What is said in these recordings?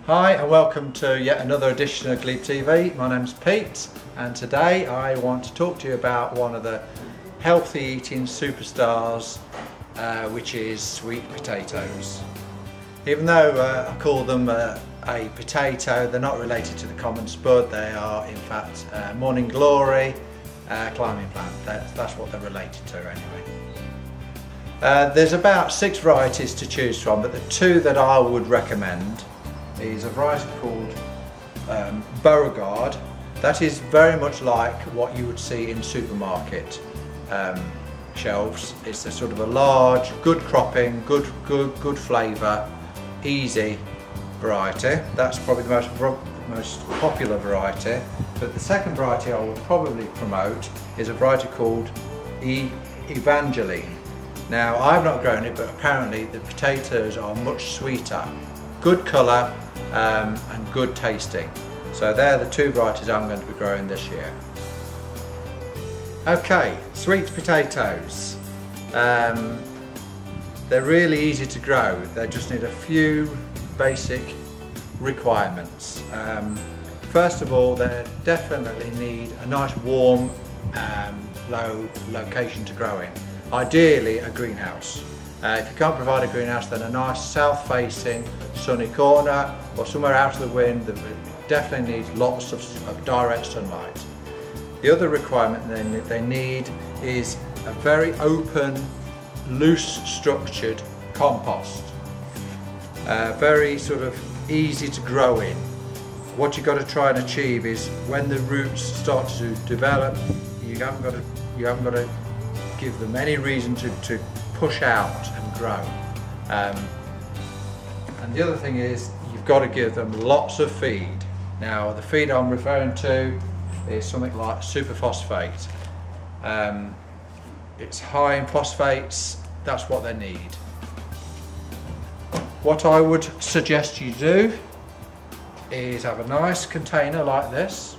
Hi and welcome to yet another edition of Glebe TV. My name's Pete and today I want to talk to you about one of the healthy eating superstars, which is sweet potatoes. Even though I call them a potato, they're not related to the common spud. They are in fact morning glory, climbing plant. That's what they're related to anyway. There's about 6 varieties to choose from, but the 2 that I would recommend is a variety called Beauregard. That is very much like what you would see in supermarket shelves. It's a sort of a large, good cropping, good flavour, easy variety. That's probably the most popular variety. But the second variety I will probably promote is a variety called Evangeline. Now, I've not grown it, but apparently the potatoes are much sweeter, good colour and good tasting. So they're the 2 varieties I'm going to be growing this year. Okay, sweet potatoes. They're really easy to grow. They just need a few basic requirements. First of all, they definitely need a nice warm, low location to grow in. Ideally a greenhouse. If you can't provide a greenhouse, then a nice south-facing sunny corner or somewhere out of the wind that definitely needs lots of direct sunlight. The other requirement they need is a very open, loose structured compost. Very sort of easy to grow in. What you've got to try and achieve is when the roots start to develop, you haven't got to give them any reason to push out and grow. And the other thing is you've got to give them lots of feed. Now the feed I'm referring to is something like superphosphate. It's high in phosphates, that's what they need. What I would suggest you do is have a nice container like this,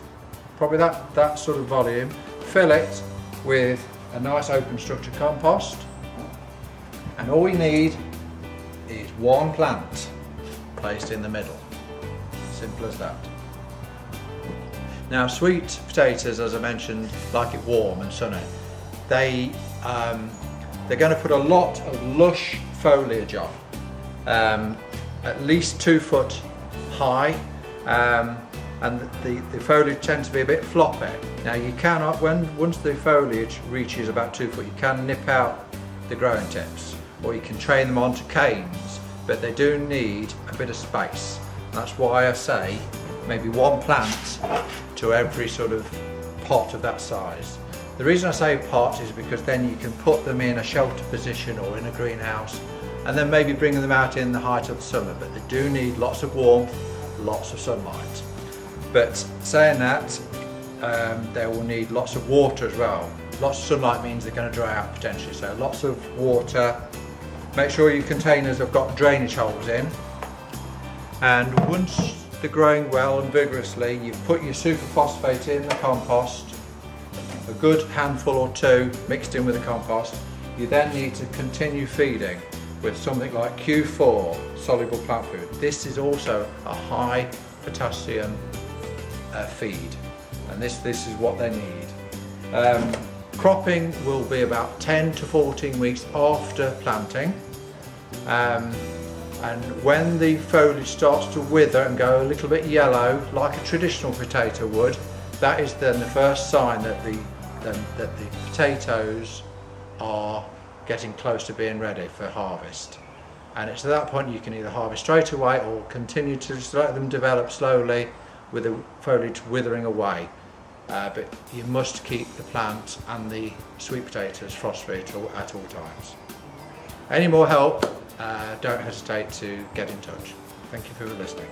probably that sort of volume, fill it with a nice open structure compost, and all we need is 1 plant placed in the middle. Simple as that. Now at potatoes, as I mentioned, like it warm and sunny. They're going to put a lot of lush foliage on, at least 2 foot high, and the foliage tends to be a bit floppy. Now you cannot, once the foliage reaches about 2 foot, you can nip out the growing tips, or you can train them onto canes, but they do need a bit of space. That's why I say maybe 1 plant to every sort of pot of that size. The reason I say pot is because then you can put them in a shelter position or in a greenhouse, and then maybe bring them out in the height of the summer, but they do need lots of warmth, lots of sunlight. But saying that, they will need lots of water as well. Lots of sunlight means they're going to dry out potentially, so lots of water. Make sure your containers have got drainage holes in, and once they're growing well and vigorously, you've put your superphosphate in the compost, a good handful or 2 mixed in with the compost. You then need to continue feeding with something like Q4 soluble plant food. This is also a high potassium feed, and this is what they need. Cropping will be about 10 to 14 weeks after planting, and when the foliage starts to wither and go a little bit yellow like a traditional potato would, that is then the first sign that the potatoes are getting close to being ready for harvest. And it's at that point you can either harvest straight away or continue to just let them develop slowly with the foliage withering away. But you must keep the plant and the sweet potatoes frost-free at all times. Any more help, don't hesitate to get in touch. Thank you for listening.